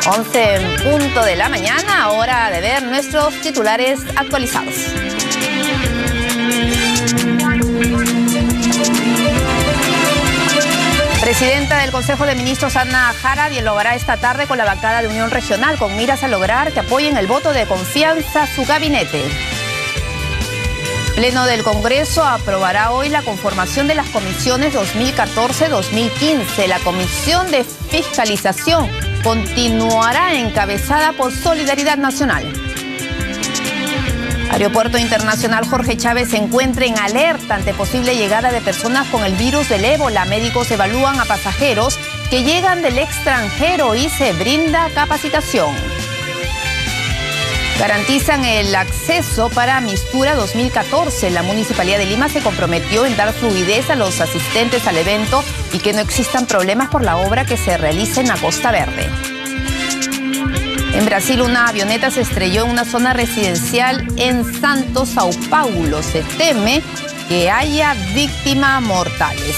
11 en punto de la mañana, hora de ver nuestros titulares actualizados. Presidenta del Consejo de Ministros, Ana Jara, dialogará esta tarde con la bancada de Unión Regional con miras a lograr que apoyen el voto de confianza a su gabinete. Pleno del Congreso aprobará hoy la conformación de las comisiones 2014-2015. La Comisión de Fiscalización continuará encabezada por Solidaridad Nacional. Aeropuerto Internacional Jorge Chávez se encuentra en alerta ante posible llegada de personas con el virus del ébola. Médicos evalúan a pasajeros que llegan del extranjero y se brinda capacitación. Garantizan el acceso para Mistura 2014. La Municipalidad de Lima se comprometió en dar fluidez a los asistentes al evento y que no existan problemas por la obra que se realiza en la Costa Verde. En Brasil, una avioneta se estrelló en una zona residencial en Santos, Sao Paulo. Se teme que haya víctimas mortales.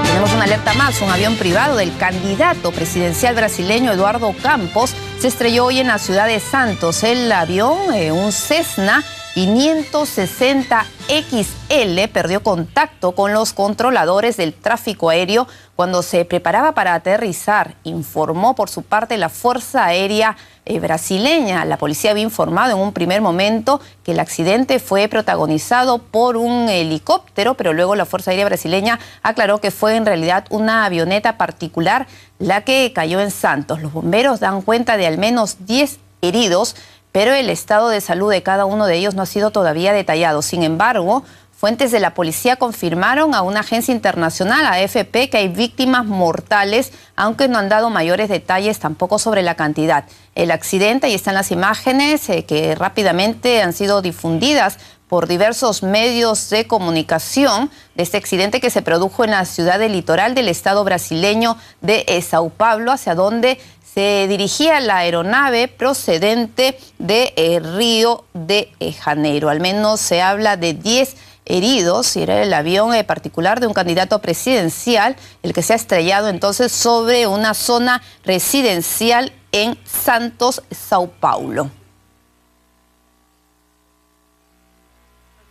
Tenemos una alerta más. Un avión privado del candidato presidencial brasileño Eduardo Campos se estrelló hoy en la ciudad de Santos. El avión, un Cessna 560 XL, perdió contacto con los controladores del tráfico aéreo cuando se preparaba para aterrizar, informó por su parte la Fuerza Aérea brasileña. La policía había informado en un primer momento que el accidente fue protagonizado por un helicóptero, pero luego la Fuerza Aérea brasileña aclaró que fue en realidad una avioneta particular la que cayó en Santos. Los bomberos dan cuenta de al menos 10 heridos, pero el estado de salud de cada uno de ellos no ha sido todavía detallado. Sin embargo, fuentes de la policía confirmaron a una agencia internacional, AFP, que hay víctimas mortales, aunque no han dado mayores detalles tampoco sobre la cantidad. El accidente, ahí están las imágenes que rápidamente han sido difundidas por diversos medios de comunicación de este accidente que se produjo en la ciudad del litoral del estado brasileño de Sao Paulo, hacia donde se dirigía la aeronave procedente de Río de Janeiro. Al menos se habla de 10 heridos y era el avión particular de un candidato presidencial el que se ha estrellado entonces sobre una zona residencial en Santos, Sao Paulo.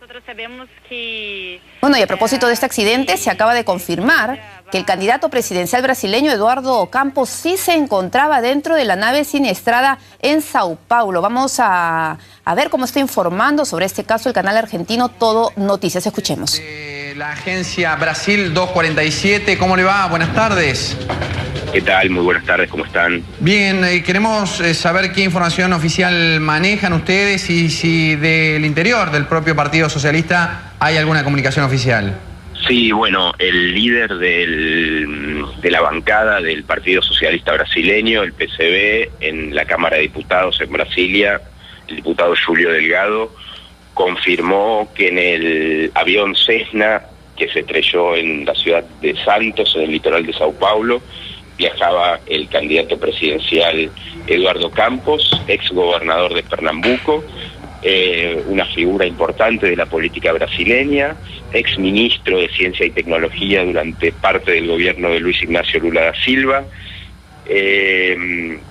Nosotros sabemos que... Bueno, y a propósito de este accidente, se acaba de confirmar que el candidato presidencial brasileño Eduardo Campos sí se encontraba dentro de la nave siniestrada en Sao Paulo. Vamos a ver cómo está informando sobre este caso el canal argentino Todo Noticias. Escuchemos. La agencia Brasil 247, ¿cómo le va? Buenas tardes. ¿Qué tal? Muy buenas tardes, ¿cómo están? Bien, queremos saber qué información oficial manejan ustedes y si del interior del propio Partido Socialista hay alguna comunicación oficial. Sí, bueno, el líder de la bancada del Partido Socialista brasileño, el PCB, en la Cámara de Diputados en Brasilia, el diputado Julio Delgado, confirmó que en el avión Cessna, que se estrelló en la ciudad de Santos, en el litoral de Sao Paulo, viajaba el candidato presidencial Eduardo Campos, ex gobernador de Pernambuco, una figura importante de la política brasileña, ex ministro de Ciencia y Tecnología durante parte del gobierno de Luis Ignacio Lula da Silva.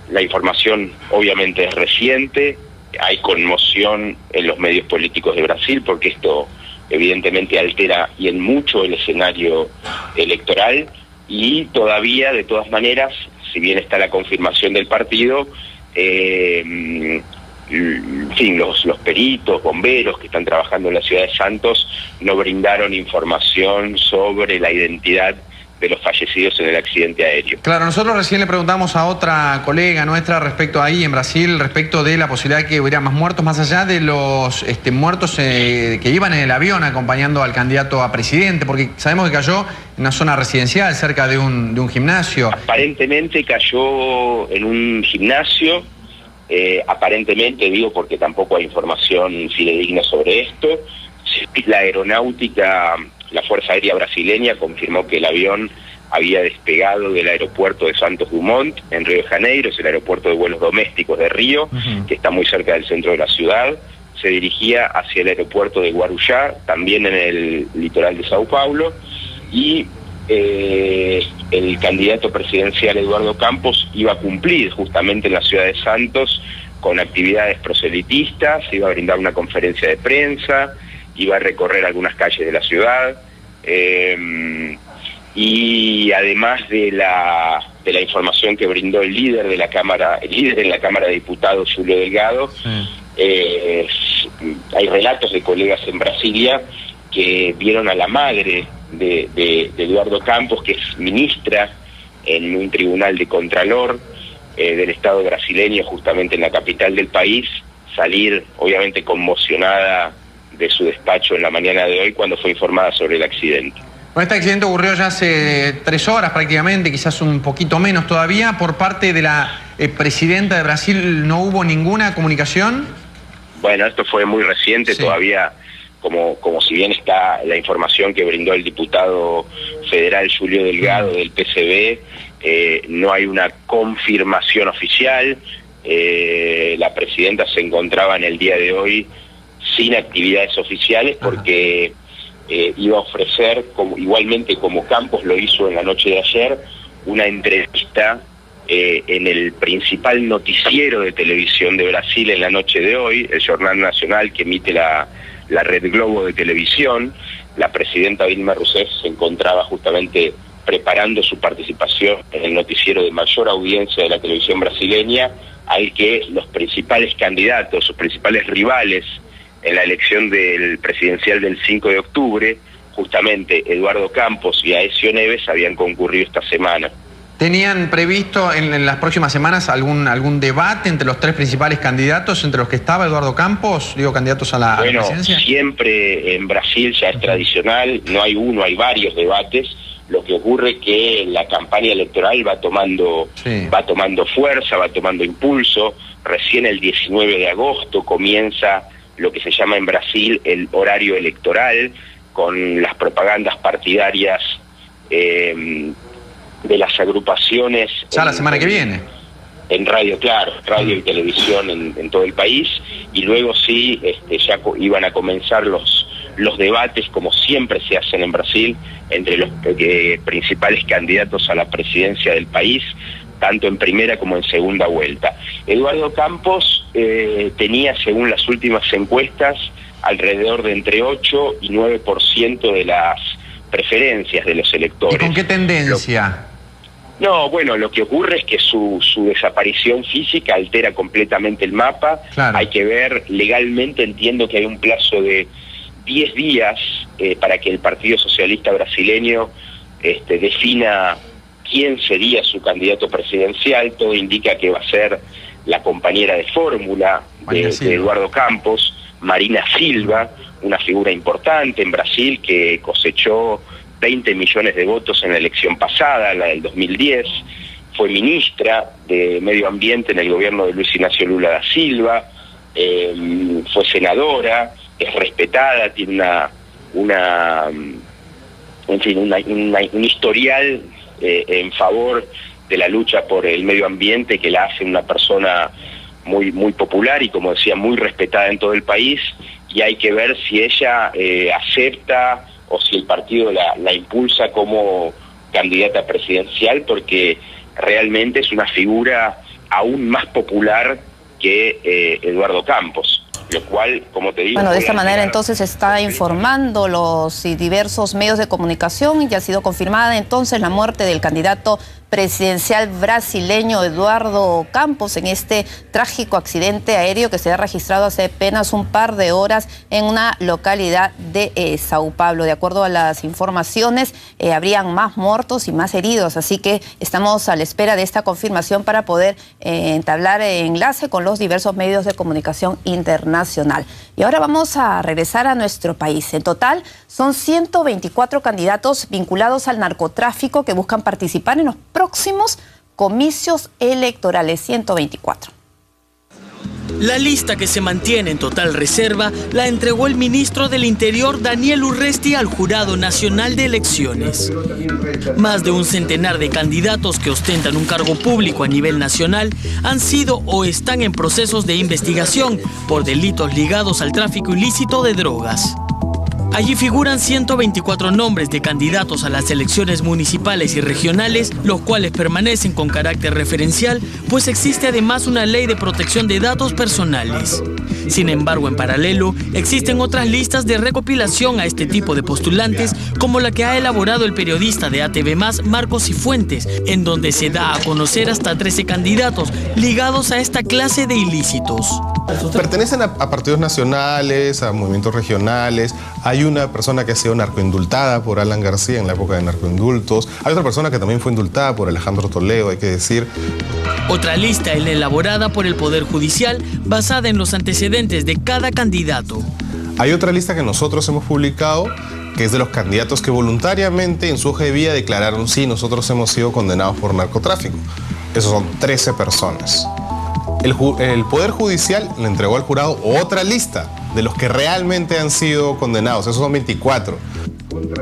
La información obviamente es reciente, hay conmoción en los medios políticos de Brasil porque esto evidentemente altera y en mucho el escenario electoral. Y todavía, de todas maneras, si bien está la confirmación del partido, en fin, los peritos, bomberos que están trabajando en la ciudad de Santos no brindaron información sobre la identidad de los fallecidos en el accidente aéreo. Claro, nosotros recién le preguntamos a otra colega nuestra respecto ahí en Brasil, respecto de la posibilidad de que hubiera más muertos, más allá de los muertos que iban en el avión acompañando al candidato a presidente, porque sabemos que cayó en una zona residencial cerca de un gimnasio. Aparentemente cayó en un gimnasio, aparentemente digo porque tampoco hay información fidedigna sobre esto. La aeronáutica, la Fuerza Aérea Brasileña confirmó que el avión había despegado del aeropuerto de Santos Dumont, en Río de Janeiro, es el aeropuerto de vuelos domésticos de Río, que está muy cerca del centro de la ciudad. se dirigía hacia el aeropuerto de Guarujá, también en el litoral de Sao Paulo, y el candidato presidencial Eduardo Campos iba a cumplir justamente en la ciudad de Santos con actividades proselitistas, iba a brindar una conferencia de prensa, iba a recorrer algunas calles de la ciudad, y además de la información que brindó el líder en la Cámara de Diputados, Júlio Delgado, hay relatos de colegas en Brasilia que vieron a la madre de Eduardo Campos, que es ministra en un tribunal de contralor del Estado brasileño, justamente en la capital del país, salir obviamente conmocionada de su despacho en la mañana de hoy cuando fue informada sobre el accidente. Bueno, este accidente ocurrió ya hace 3 horas prácticamente, quizás un poquito menos todavía. Por parte de la presidenta de Brasil, ¿no hubo ninguna comunicación? Bueno, esto fue muy reciente, sí. Todavía, como si bien está la información que brindó el diputado federal Júlio Delgado del PCB, no hay una confirmación oficial. La presidenta se encontraba en el día de hoy sin actividades oficiales porque iba a ofrecer, igualmente como Campos lo hizo en la noche de ayer, una entrevista en el principal noticiero de televisión de Brasil en la noche de hoy, el Jornal Nacional, que emite la Red Globo de televisión. La presidenta Dilma Rousseff se encontraba justamente preparando su participación en el noticiero de mayor audiencia de la televisión brasileña, al que los principales candidatos, sus principales rivales en la elección del presidencial del 5 de octubre, justamente Eduardo Campos y Aécio Neves, habían concurrido esta semana. ¿Tenían previsto en las próximas semanas algún debate entre los 3 principales candidatos, entre los que estaba Eduardo Campos, candidatos a la presidencia? Bueno, siempre en Brasil ya es tradicional, no hay uno, hay varios debates. Lo que ocurre es que la campaña electoral va tomando fuerza, va tomando impulso. Recién el 19 de agosto comienza lo que se llama en Brasil el horario electoral, con las propagandas partidarias de las agrupaciones. Ya la semana que viene. En radio, claro, radio y televisión en todo el país, y luego sí, ya iban a comenzar los debates, como siempre se hacen en Brasil, entre los principales candidatos a la presidencia del país, tanto en primera como en segunda vuelta. Eduardo Campos tenía, según las últimas encuestas, alrededor de entre 8 y 9% de las preferencias de los electores. ¿Y con qué tendencia? Lo que ocurre es que su desaparición física altera completamente el mapa. Claro. Hay que ver, legalmente entiendo que hay un plazo de 10 días para que el Partido Socialista brasileño defina quién sería su candidato presidencial. Todo indica que va a ser la compañera de fórmula de Eduardo Campos, Marina Silva, una figura importante en Brasil que cosechó 20 millones de votos en la elección pasada, la del 2010, fue ministra de Medio Ambiente en el gobierno de Luis Ignacio Lula da Silva, fue senadora, es respetada, tiene un historial en favor de la lucha por el medio ambiente que la hace una persona muy, muy popular y, como decía, muy respetada en todo el país, y hay que ver si ella acepta o si el partido la impulsa como candidata presidencial, porque realmente es una figura aún más popular que Eduardo Campos, lo cual, como te digo... Bueno, de esta manera entonces está informando los diversos medios de comunicación, y ha sido confirmada entonces la muerte del candidato presidencial brasileño Eduardo Campos en este trágico accidente aéreo que se ha registrado hace apenas un par de horas en una localidad de Sao Paulo. De acuerdo a las informaciones, habrían más muertos y más heridos, así que estamos a la espera de esta confirmación para poder entablar enlace con los diversos medios de comunicación internacional. Y ahora vamos a regresar a nuestro país. En total, son 124 candidatos vinculados al narcotráfico que buscan participar en los próximos comicios electorales. 124. La lista, que se mantiene en total reserva, la entregó el ministro del Interior, Daniel Urresti, al Jurado Nacional de Elecciones. Más de un centenar de candidatos que ostentan un cargo público a nivel nacional han sido o están en procesos de investigación por delitos ligados al tráfico ilícito de drogas. Allí figuran 124 nombres de candidatos a las elecciones municipales y regionales, los cuales permanecen con carácter referencial, pues existe además una ley de protección de datos personales. Sin embargo, en paralelo, existen otras listas de recopilación a este tipo de postulantes, como la que ha elaborado el periodista de ATV+, Marcos Cifuentes, en donde se da a conocer hasta 13 candidatos ligados a esta clase de ilícitos. Pertenecen a partidos nacionales, a movimientos regionales. Hay una persona que ha sido narcoindultada por Alan García en la época de narcoindultos. Hay otra persona que también fue indultada por Alejandro Toledo, hay que decir. Otra lista es la elaborada por el Poder Judicial, basada en los antecedentes de cada candidato. Hay otra lista que nosotros hemos publicado, que es de los candidatos que voluntariamente en su hoja de vida declararon: sí, nosotros hemos sido condenados por narcotráfico. Esos son 13 personas. El Poder Judicial le entregó al jurado otra lista de los que realmente han sido condenados. Esos son 24.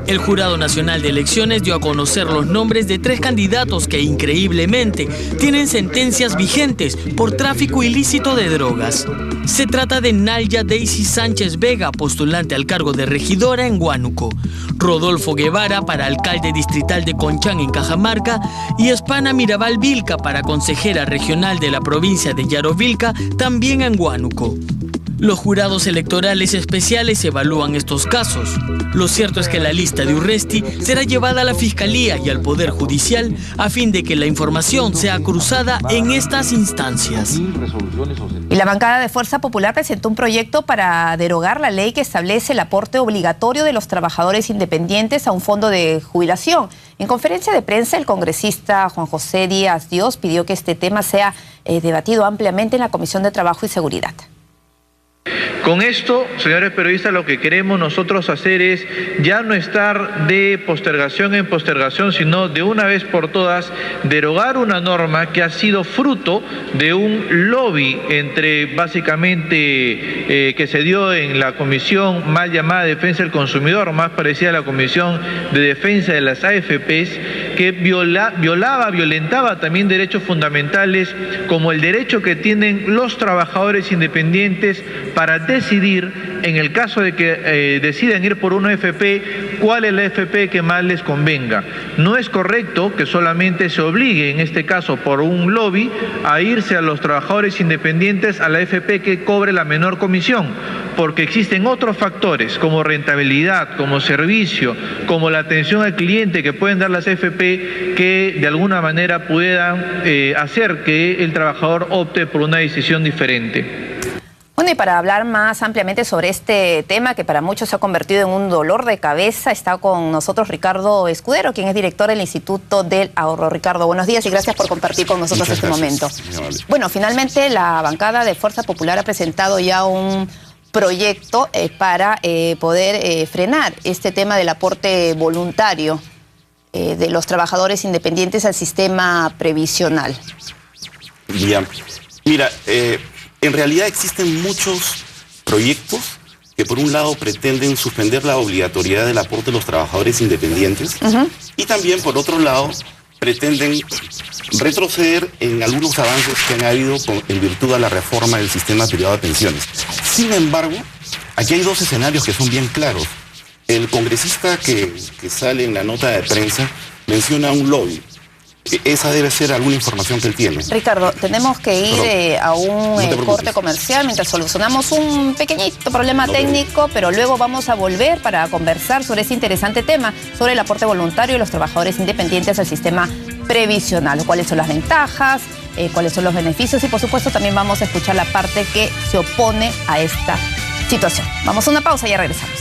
El Jurado Nacional de Elecciones dio a conocer los nombres de 3 candidatos que, increíblemente, tienen sentencias vigentes por tráfico ilícito de drogas. Se trata de Nalya Daisy Sánchez Vega, postulante al cargo de regidora en Huánuco; Rodolfo Guevara, para alcalde distrital de Conchán, en Cajamarca; y Espana Mirabal Vilca, para consejera regional de la provincia de Yarovilca, también en Huánuco. Los jurados electorales especiales evalúan estos casos. Lo cierto es que la lista de Urresti será llevada a la Fiscalía y al Poder Judicial a fin de que la información sea cruzada en estas instancias. Y la bancada de Fuerza Popular presentó un proyecto para derogar la ley que establece el aporte obligatorio de los trabajadores independientes a un fondo de jubilación. En conferencia de prensa, el congresista Juan José Díaz Dios pidió que este tema sea debatido ampliamente en la Comisión de Trabajo y Seguridad. Con esto, señores periodistas, lo que queremos nosotros hacer es ya no estar de postergación en postergación, sino de una vez por todas derogar una norma que ha sido fruto de un lobby entre, básicamente, que se dio en la comisión mal llamada Defensa del Consumidor, más parecida a la Comisión de Defensa de las AFPs, que violentaba también derechos fundamentales, como el derecho que tienen los trabajadores independientes para decidir, en el caso de que decidan ir por una AFP, cuál es la AFP que más les convenga. No es correcto que solamente se obligue, en este caso por un lobby, a irse a los trabajadores independientes a la AFP que cobre la menor comisión, porque existen otros factores como rentabilidad, como servicio, como la atención al cliente que pueden dar las AFP, que de alguna manera puedan hacer que el trabajador opte por una decisión diferente. Bueno, y para hablar más ampliamente sobre este tema, que para muchos se ha convertido en un dolor de cabeza, está con nosotros Ricardo Escudero, quien es director del Instituto del Ahorro. Ricardo, buenos días y gracias por compartir con nosotros este momento. Bueno, finalmente la bancada de Fuerza Popular ha presentado ya un proyecto para poder frenar este tema del aporte voluntario de los trabajadores independientes al sistema previsional. Bien, mira, en realidad existen muchos proyectos que por un lado pretenden suspender la obligatoriedad del aporte de los trabajadores independientes y también por otro lado pretenden retroceder en algunos avances que han habido en virtud de la reforma del sistema privado de pensiones. Sin embargo, aquí hay 2 escenarios que son bien claros. El congresista que sale en la nota de prensa menciona un lobby. Esa debe ser alguna información que él tiene. Ricardo, tenemos que ir a un corte comercial mientras solucionamos un pequeñito problema técnico, pero luego vamos a volver para conversar sobre ese interesante tema, sobre el aporte voluntario de los trabajadores independientes al sistema previsional, cuáles son las ventajas, cuáles son los beneficios y por supuesto también vamos a escuchar la parte que se opone a esta situación. Vamos a una pausa y ya regresamos.